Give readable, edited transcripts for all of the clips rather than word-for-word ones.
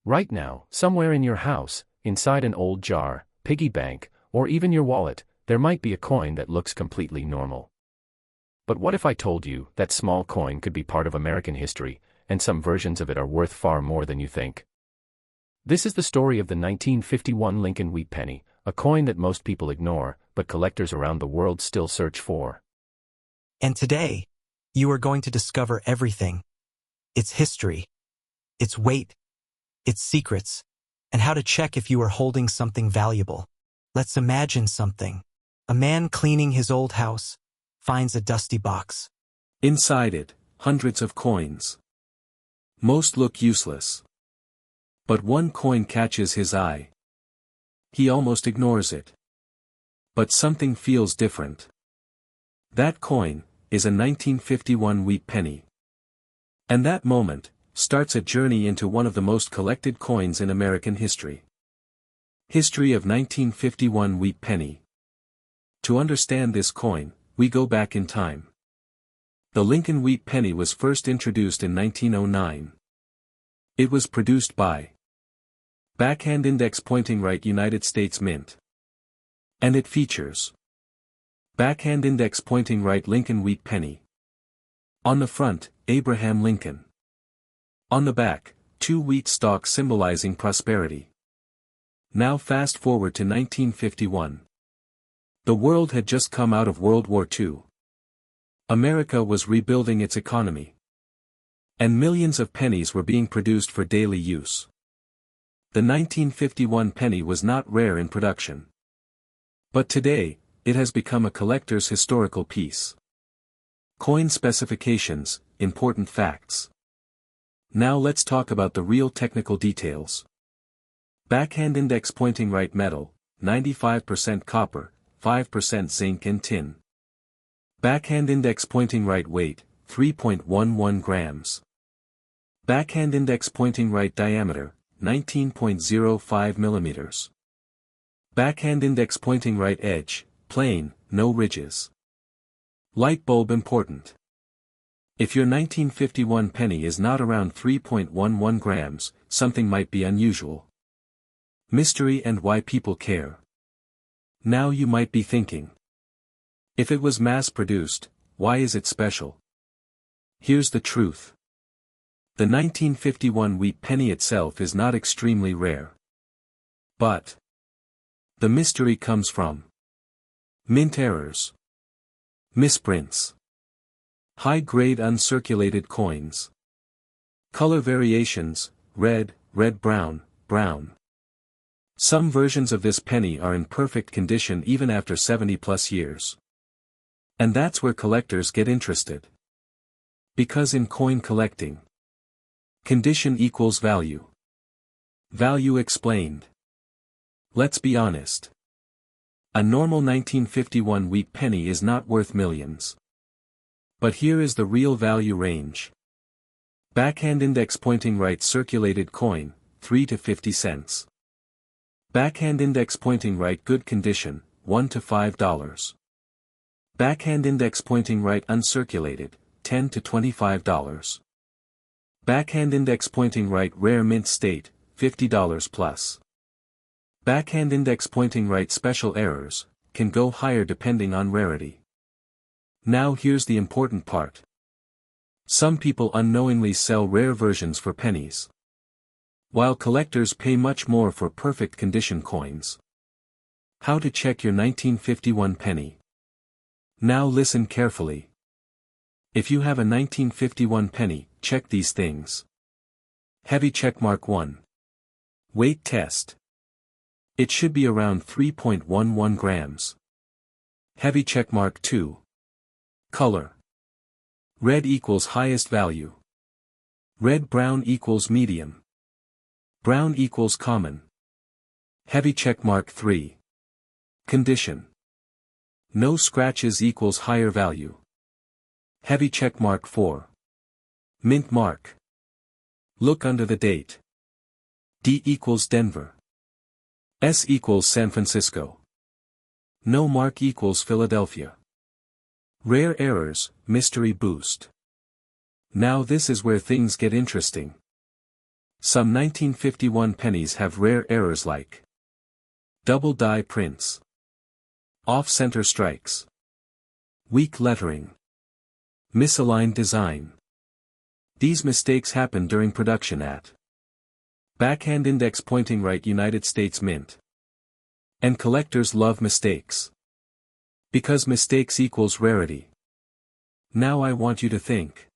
Right now, somewhere in your house, inside an old jar, piggy bank, or even your wallet, there might be a coin that looks completely normal. But what if I told you that small coin could be part of American history, and some versions of it are worth far more than you think? This is the story of the 1951 Lincoln Wheat Penny, a coin that most people ignore, but collectors around the world still search for. And today, you are going to discover everything. Its history, its weight, its secrets, and how to check if you are holding something valuable. Let's imagine something. A man cleaning his old house finds a dusty box. Inside it, hundreds of coins. Most look useless. But one coin catches his eye. He almost ignores it. But something feels different. That coin is a 1951 wheat penny. And that moment starts a journey into one of the most collected coins in American history. History of 1951 wheat penny. To understand this coin, we go back in time. The Lincoln Wheat Penny was first introduced in 1909. It was produced by Backhand Index Pointing Right United States Mint. And it features Backhand Index Pointing Right Lincoln Wheat Penny. On the front, Abraham Lincoln. On the back, two wheat stalks symbolizing prosperity. Now fast forward to 1951. The world had just come out of World War II. America was rebuilding its economy. And millions of pennies were being produced for daily use. The 1951 penny was not rare in production. But today, it has become a collector's historical piece. Coin specifications, important facts. Now let's talk about the real technical details. Backhand index pointing right metal, 95% copper, 5% zinc and tin. Backhand index pointing right weight, 3.11 grams. Backhand index pointing right diameter, 19.05 millimeters. Backhand index pointing right edge, plain, no ridges. Light bulb important. If your 1951 penny is not around 3.11 grams, something might be unusual. Mystery and why people care. Now you might be thinking. If it was mass-produced, why is it special? Here's the truth. The 1951 wheat penny itself is not extremely rare. But the mystery comes from mint errors, misprints, high-grade uncirculated coins, color variations, red, red-brown, brown. Some versions of this penny are in perfect condition even after 70+ years. And that's where collectors get interested. Because in coin collecting, condition equals value. Value explained. Let's be honest. A normal 1951 wheat penny is not worth millions. But here is the real value range. Backhand index pointing right circulated coin, 3 to 50 cents. Backhand index pointing right good condition, $1 to $5. Backhand index pointing right uncirculated, $10 to $25. Backhand index pointing right rare mint state, $50 plus. Backhand index pointing right special errors, can go higher depending on rarity. Now here's the important part. Some people unknowingly sell rare versions for pennies, while collectors pay much more for perfect condition coins. How to check your 1951 penny. Now listen carefully. If you have a 1951 penny, check these things. Heavy checkmark 1. Weight test. It should be around 3.11 grams. Heavy checkmark 2. Color. Red equals highest value. Red-brown equals medium. Brown equals common. Heavy checkmark 3. Condition. No scratches equals higher value. Heavy checkmark 4. Mint mark. Look under the date. D equals Denver. S equals San Francisco. No mark equals Philadelphia. Rare errors, mystery boost. Now this is where things get interesting. Some 1951 pennies have rare errors like double die prints, off-center strikes, weak lettering, misaligned design. These mistakes happen during production at backhand index pointing right United States Mint. And collectors love mistakes. Because mistakes equals rarity. Now I want you to think.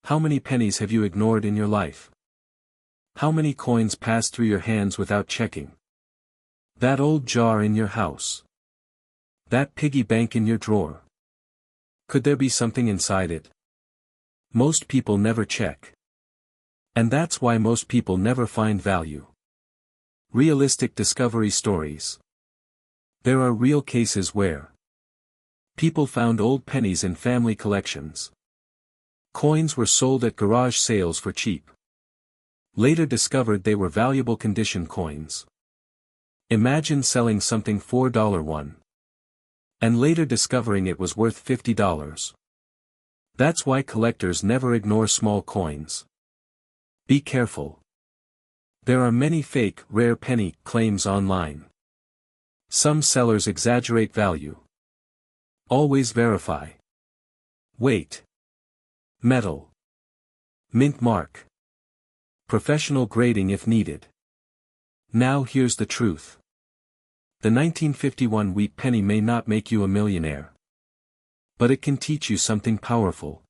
How many pennies have you ignored in your life? How many coins passed through your hands without checking? That old jar in your house. That piggy bank in your drawer. Could there be something inside it? Most people never check. And that's why most people never find value. Realistic discovery stories. There are real cases where people found old pennies in family collections. Coins were sold at garage sales for cheap. Later discovered they were valuable condition coins. Imagine selling something $4 one. And later discovering it was worth $50. That's why collectors never ignore small coins. Be careful. There are many fake, rare penny claims online. Some sellers exaggerate value. Always verify. Weight. Metal. Mint mark. Professional grading if needed. Now here's the truth. The 1951 wheat penny may not make you a millionaire. But it can teach you something powerful.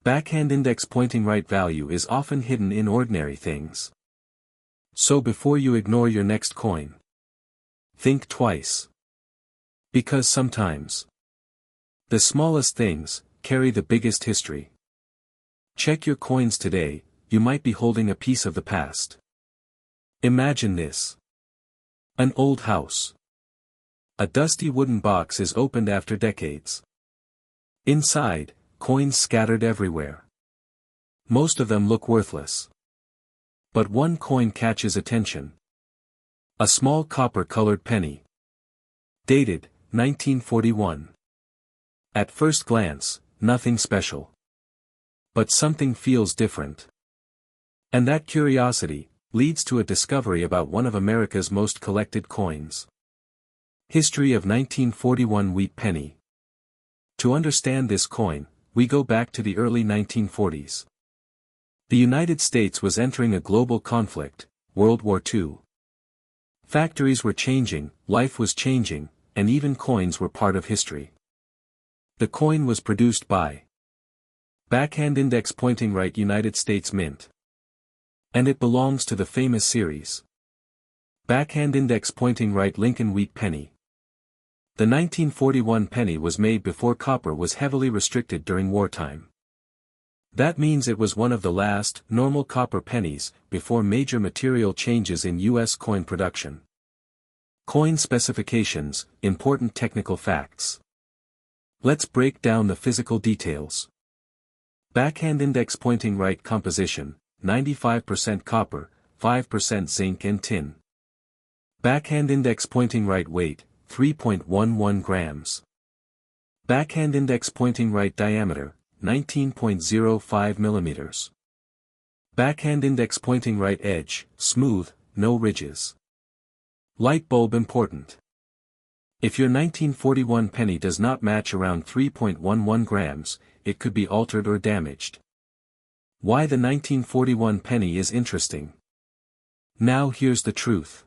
Backhand index pointing right value is often hidden in ordinary things. So before you ignore your next coin, think twice. Because sometimes the smallest things carry the biggest history. Check your coins today, you might be holding a piece of the past. Imagine this. An old house. A dusty wooden box is opened after decades. Inside, coins scattered everywhere. Most of them look worthless. But one coin catches attention. A small copper-colored penny. Dated, 1941. At first glance, nothing special. But something feels different. And that curiosity leads to a discovery about one of America's most collected coins. History of 1941 wheat penny. To understand this coin, we go back to the early 1940s. The United States was entering a global conflict, World War II. Factories were changing, life was changing, and even coins were part of history. The coin was produced by Backhand Index Pointing Right United States Mint. And it belongs to the famous series. Backhand Index Pointing Right Lincoln Wheat Penny. The 1941 penny was made before copper was heavily restricted during wartime. That means it was one of the last, normal copper pennies, before major material changes in U.S. coin production. Coin specifications, important technical facts. Let's break down the physical details. Backhand index pointing right composition, 95% copper, 5% zinc and tin. Backhand index pointing right weight, 3.11 grams. Backhand index pointing right diameter, 19.05 millimeters. Backhand index pointing right edge, smooth, no ridges. Light bulb important. If your 1941 penny does not match around 3.11 grams, it could be altered or damaged. Why the 1941 penny is interesting. Now here's the truth.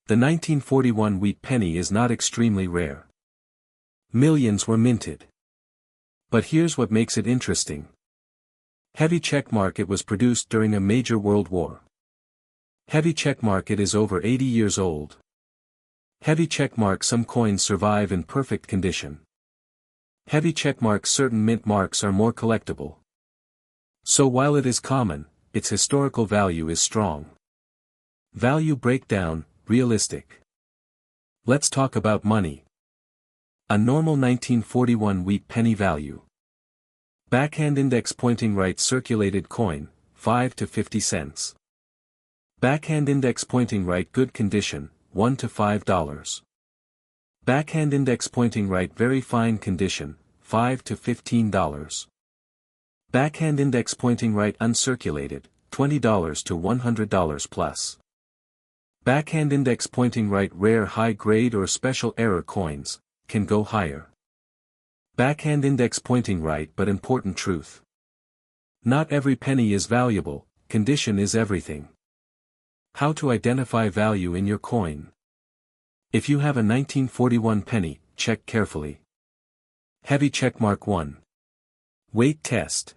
The 1941 wheat penny is not extremely rare. Millions were minted. But here's what makes it interesting. Heavy check mark. It was produced during a major world war. Heavy check mark. It is over 80 years old. Heavy check mark. Some coins survive in perfect condition. Heavy check mark. Certain mint marks are more collectible. So while it is common, its historical value is strong. Value breakdown, realistic. Let's talk about money. A normal 1941 wheat penny value. Backhand index pointing right circulated coin, 5 to 50 cents. Backhand index pointing right good condition, $1 to $5. Backhand index pointing right very fine condition, $5 to $15. Backhand index pointing right uncirculated, $20 to $100 plus. Backhand index pointing right rare high-grade or special error coins, can go higher. Backhand index pointing right but important truth. Not every penny is valuable, condition is everything. How to identify value in your coin. If you have a 1941 penny, check carefully. Heavy checkmark 1. Weight test.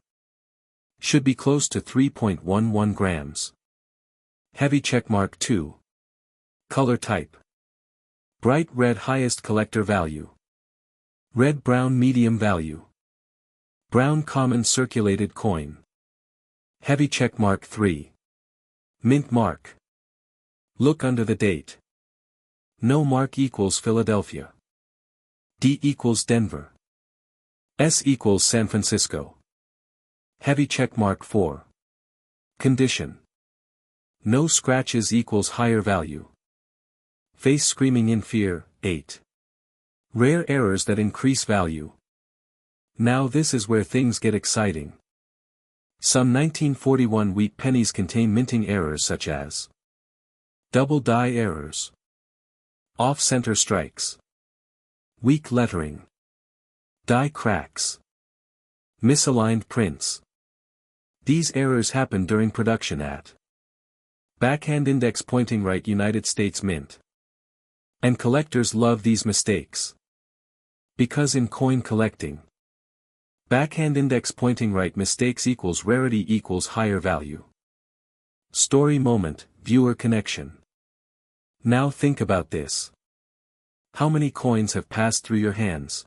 Should be close to 3.11 grams. Heavy checkmark 2. Color type. Bright red highest collector value. Red-brown medium value. Brown common circulated coin. Heavy checkmark 3. Mint mark. Look under the date. No mark equals Philadelphia. D equals Denver. S equals San Francisco. Heavy checkmark 4. Condition. No scratches equals higher value. Face screaming in fear, 8. Rare errors that increase value. Now this is where things get exciting. Some 1941 wheat pennies contain minting errors such as double die errors, off-center strikes, weak lettering, die cracks, misaligned prints. These errors happen during production at backhand index pointing right United States Mint. And collectors love these mistakes. Because in coin collecting, backhand index pointing right mistakes equals rarity equals higher value. Story moment, viewer connection. Now think about this. How many coins have passed through your hands?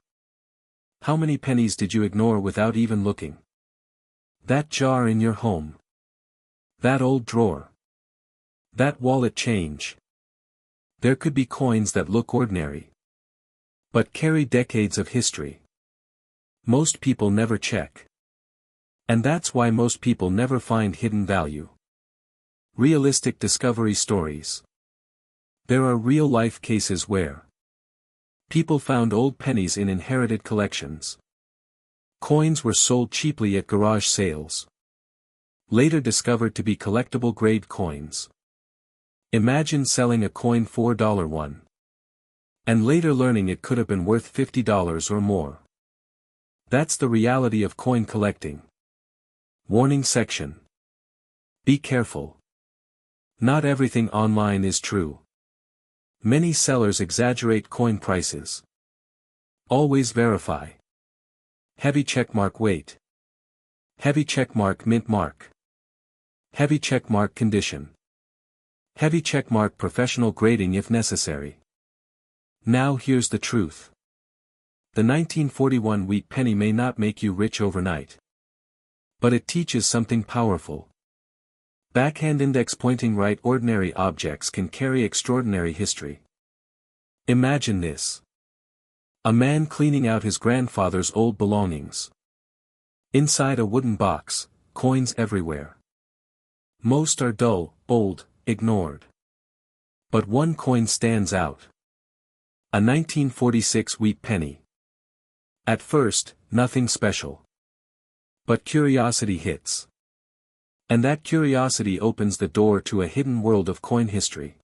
How many pennies did you ignore without even looking? That jar in your home. That old drawer. That wallet change. There could be coins that look ordinary, but carry decades of history. Most people never check. And that's why most people never find hidden value. Realistic discovery stories. There are real-life cases where people found old pennies in inherited collections. Coins were sold cheaply at garage sales. Later discovered to be collectible-grade coins. Imagine selling a coin $4 and later learning it could have been worth $50 or more. That's the reality of coin collecting. Warning section. Be careful. Not everything online is true. Many sellers exaggerate coin prices. Always verify. Heavy checkmark weight. Heavy checkmark mint mark. Heavy checkmark condition. Heavy checkmark professional grading if necessary. Now here's the truth. The 1941 wheat penny may not make you rich overnight. But it teaches something powerful. Backhand index pointing right ordinary objects can carry extraordinary history. Imagine this. A man cleaning out his grandfather's old belongings. Inside a wooden box, coins everywhere. Most are dull, old, ignored. But one coin stands out. A 1946 wheat penny. At first, nothing special. But curiosity hits. And that curiosity opens the door to a hidden world of coin history.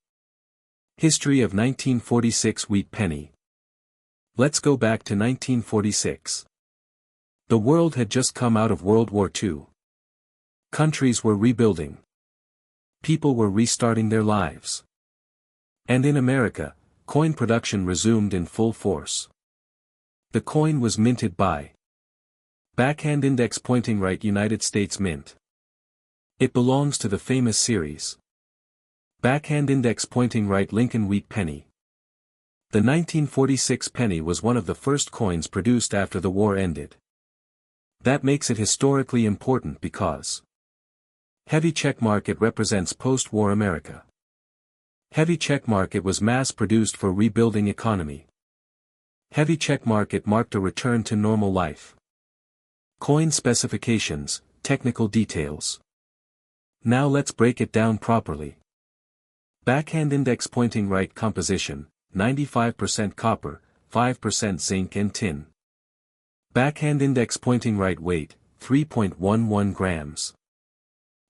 History of 1946 wheat penny. Let's go back to 1946. The world had just come out of World War II. Countries were rebuilding. People were restarting their lives. And in America, coin production resumed in full force. The coin was minted by backhand index pointing right United States Mint. It belongs to the famous series. Backhand index pointing right Lincoln Wheat Penny. The 1946 penny was one of the first coins produced after the war ended. That makes it historically important because heavy checkmark it represents post-war America. Heavy checkmark it was mass-produced for rebuilding economy. Heavy checkmark it marked a return to normal life. Coin specifications, technical details. Now let's break it down properly. Backhand index pointing right composition, 95% copper, 5% zinc and tin. Backhand index pointing right weight, 3.11 grams.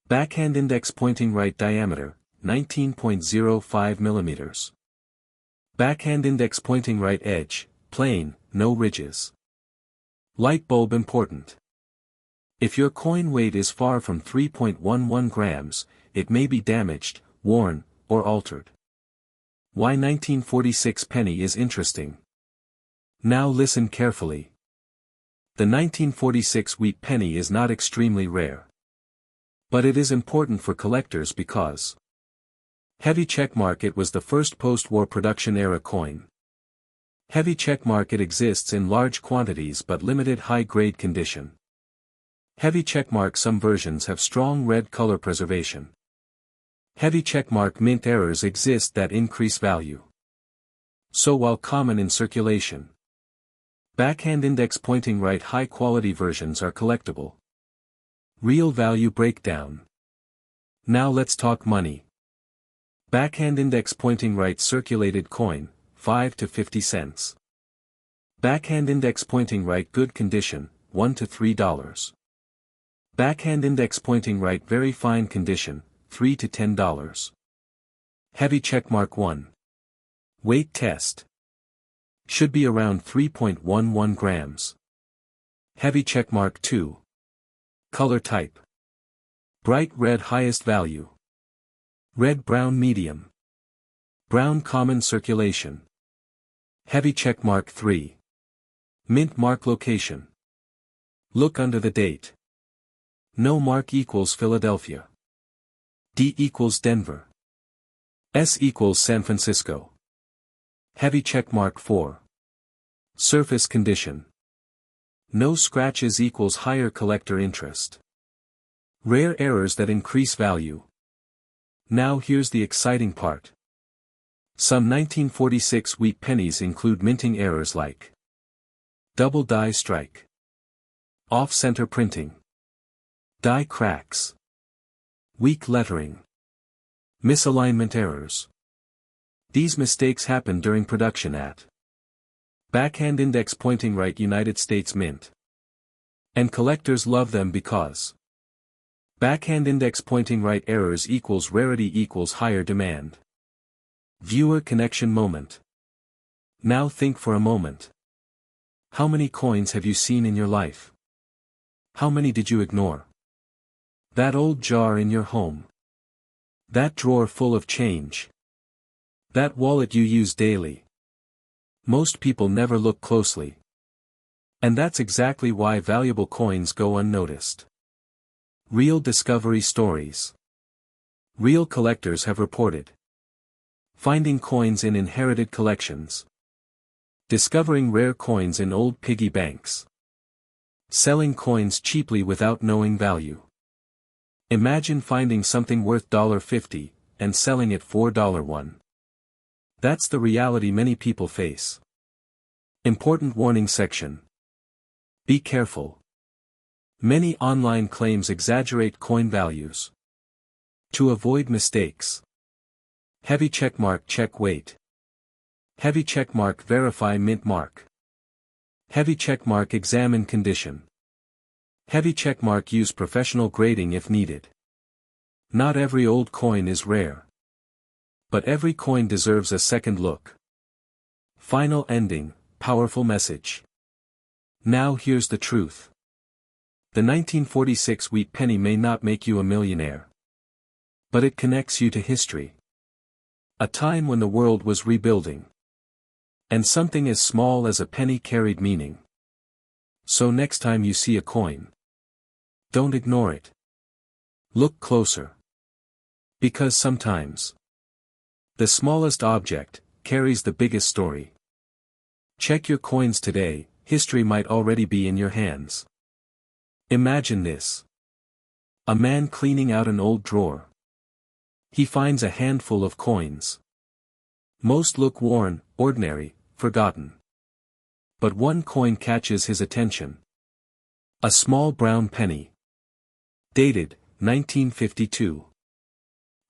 Backhand index pointing right diameter, 19.05 millimeters. Backhand index pointing right edge, plain, no ridges. Light bulb important. If your coin weight is far from 3.11 grams, it may be damaged, worn, or altered. Why 1946 penny is interesting. Now listen carefully. The 1946 wheat penny is not extremely rare. But it is important for collectors because heavy checkmark, it was the first post-war production era coin. Heavy checkmark, it exists in large quantities but limited high-grade condition. Heavy checkmark, some versions have strong red color preservation. Heavy checkmark mint errors exist that increase value. So while common in circulation, backhand index pointing right high-quality versions are collectible. Real value breakdown. Now let's talk money. Backhand index pointing right circulated coin, 5 to 50 cents. Backhand index pointing right good condition, $1 to $3. Backhand index pointing right very fine condition, $3 to $10. Heavy checkmark 1. Weight test. Should be around 3.11 grams. Heavy checkmark 2. Color type. Bright red highest value. Red-brown medium. Brown common circulation. Heavy checkmark 3. Mint mark location. Look under the date. No mark equals Philadelphia. D equals Denver. S equals San Francisco. Heavy checkmark 4. Surface condition. No scratches equals higher collector interest. Rare errors that increase value. Now here's the exciting part. Some 1946 wheat pennies include minting errors like double die strike, off-center printing, die cracks, weak lettering, misalignment errors. These mistakes happen during production at backhand index pointing right United States Mint. And collectors love them because backhand index pointing right errors equals rarity equals higher demand. Viewer connection moment. Now think for a moment. How many coins have you seen in your life? How many did you ignore? That old jar in your home. That drawer full of change. That wallet you use daily. Most people never look closely. And that's exactly why valuable coins go unnoticed. Real discovery stories. Real collectors have reported finding coins in inherited collections. Discovering rare coins in old piggy banks. Selling coins cheaply without knowing value. Imagine finding something worth $50 and selling it for $1. That's the reality many people face. Important warning section. Be careful. Many online claims exaggerate coin values. To avoid mistakes. Heavy checkmark check weight. Heavy checkmark verify mint mark. Heavy checkmark examine condition. Heavy checkmark use professional grading if needed. Not every old coin is rare. But every coin deserves a second look. Final ending, powerful message. Now here's the truth. The 1946 wheat penny may not make you a millionaire. But it connects you to history. A time when the world was rebuilding. And something as small as a penny carried meaning. So next time you see a coin, don't ignore it. Look closer. Because sometimes the smallest object carries the biggest story. Check your coins today, history might already be in your hands. Imagine this. A man cleaning out an old drawer. He finds a handful of coins. Most look worn, ordinary, forgotten. But one coin catches his attention. A small brown penny. Dated, 1952.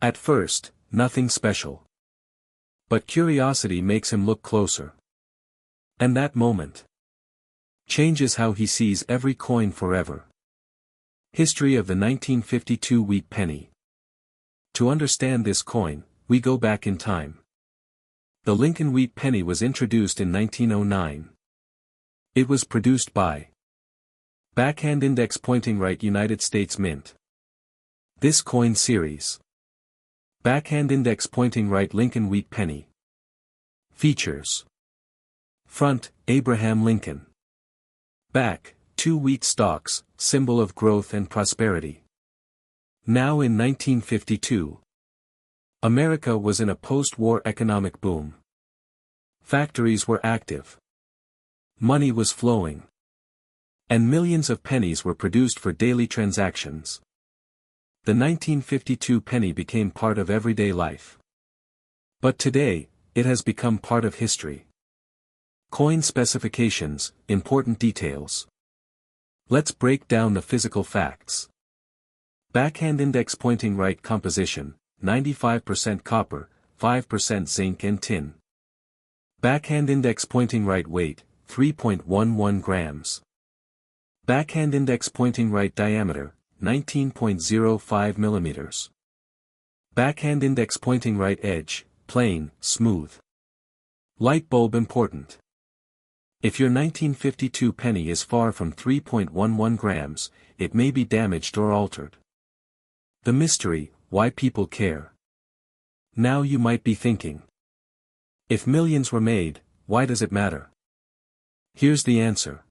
At first, nothing special. But curiosity makes him look closer. And that moment changes how he sees every coin forever. History of the 1952 wheat penny. To understand this coin, we go back in time. The Lincoln Wheat Penny was introduced in 1909. It was produced by Backhand Index Pointing Right United States Mint. This coin series. Backhand Index Pointing Right Lincoln Wheat Penny. Features. Front, Abraham Lincoln. Back, 2 wheat stalks, symbol of growth and prosperity. Now in 1952. America was in a post-war economic boom. Factories were active. Money was flowing. And millions of pennies were produced for daily transactions. The 1952 penny became part of everyday life. But today, it has become part of history. Coin specifications, important details. Let's break down the physical facts. Backhand index pointing right composition, 95% copper, 5% zinc and tin. Backhand index pointing right weight, 3.11 grams. Backhand index pointing right diameter, 19.05 millimeters. Backhand index pointing right edge, plain, smooth. Light bulb important. If your 1952 penny is far from 3.11 grams, it may be damaged or altered. The mystery, why people care. Now you might be thinking. If millions were made, why does it matter? Here's the answer.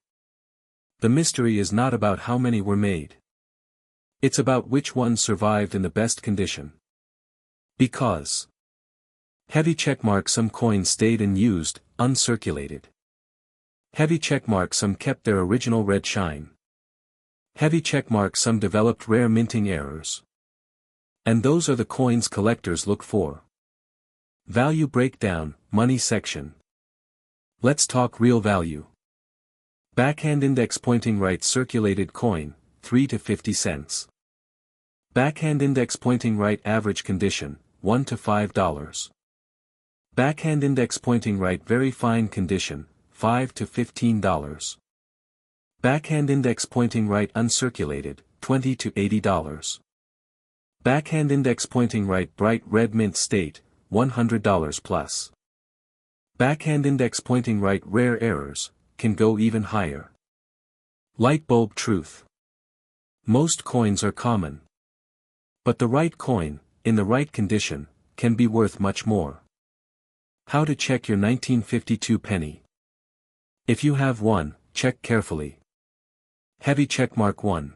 The mystery is not about how many were made. It's about which ones survived in the best condition. Because heavy checkmark some coins stayed and used, uncirculated. Heavy checkmark some kept their original red shine. Heavy checkmark some developed rare minting errors. And those are the coins collectors look for. Value breakdown, money section. Let's talk real value. Backhand index pointing right circulated coin, 3 to 50 cents. Backhand index pointing right average condition, $1 to $5. Backhand index pointing right very fine condition, $5 to $15. Backhand index pointing right uncirculated, $20 to $80. Backhand index pointing right bright red mint state, $100 plus. Backhand index pointing right rare errors, can go even higher. Light bulb truth. Most coins are common. But the right coin, in the right condition, can be worth much more. How to check your 1952 penny. If you have one, check carefully. Heavy checkmark 1.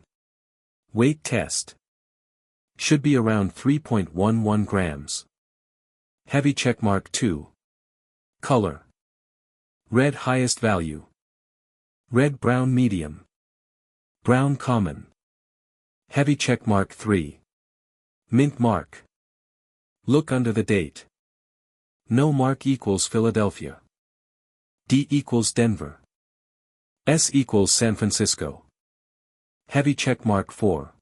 Weight test. Should be around 3.11 grams. Heavy checkmark 2. Color. Red highest value. Red brown medium. Brown common. Heavy checkmark 3. Mint mark. Look under the date. No mark equals Philadelphia. D equals Denver. S equals San Francisco. Heavy checkmark 4.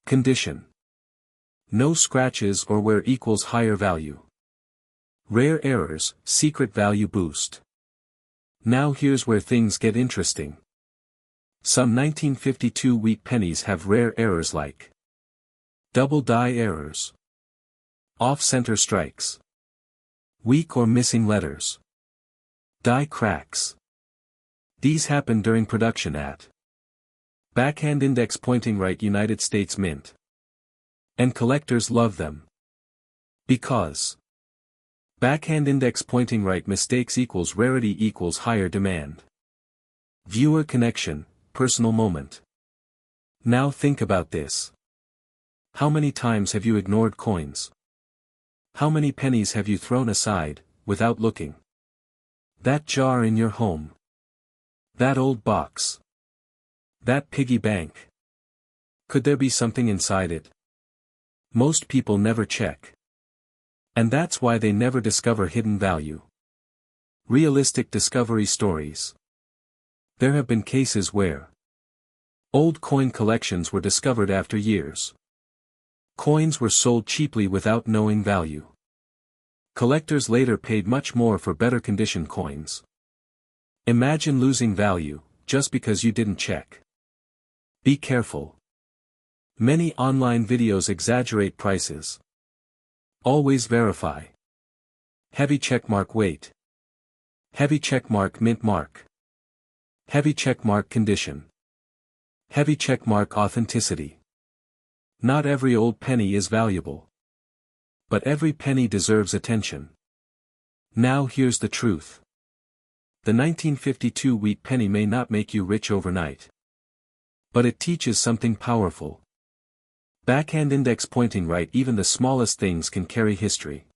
Condition. No scratches or where equals higher value. Rare errors, secret value boost. Now here's where things get interesting. Some 1952 wheat pennies have rare errors like double die errors, off-center strikes, weak or missing letters, die cracks. These happen during production at Backhand index pointing right United States Mint. And collectors love them. Because backhand index pointing right mistakes equals rarity equals higher demand. Viewer connection, personal moment. Now think about this. How many times have you ignored coins? How many pennies have you thrown aside, without looking? That jar in your home. That old box. That piggy bank. Could there be something inside it? Most people never check. And that's why they never discover hidden value. Realistic discovery stories. There have been cases where old coin collections were discovered after years. Coins were sold cheaply without knowing value. Collectors later paid much more for better condition coins. Imagine losing value, just because you didn't check. Be careful. Many online videos exaggerate prices. Always verify. Heavy checkmark weight. Heavy checkmark mint mark. Heavy checkmark condition. Heavy checkmark authenticity. Not every old penny is valuable. But every penny deserves attention. Now here's the truth. The 1952 wheat penny may not make you rich overnight. But it teaches something powerful. Backhand index pointing right, even the smallest things can carry history.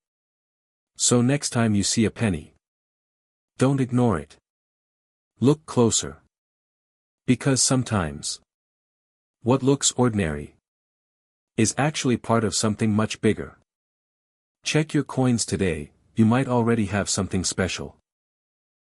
So next time you see a penny, don't ignore it. Look closer. Because sometimes, what looks ordinary is actually part of something much bigger. Check your coins today, you might already have something special.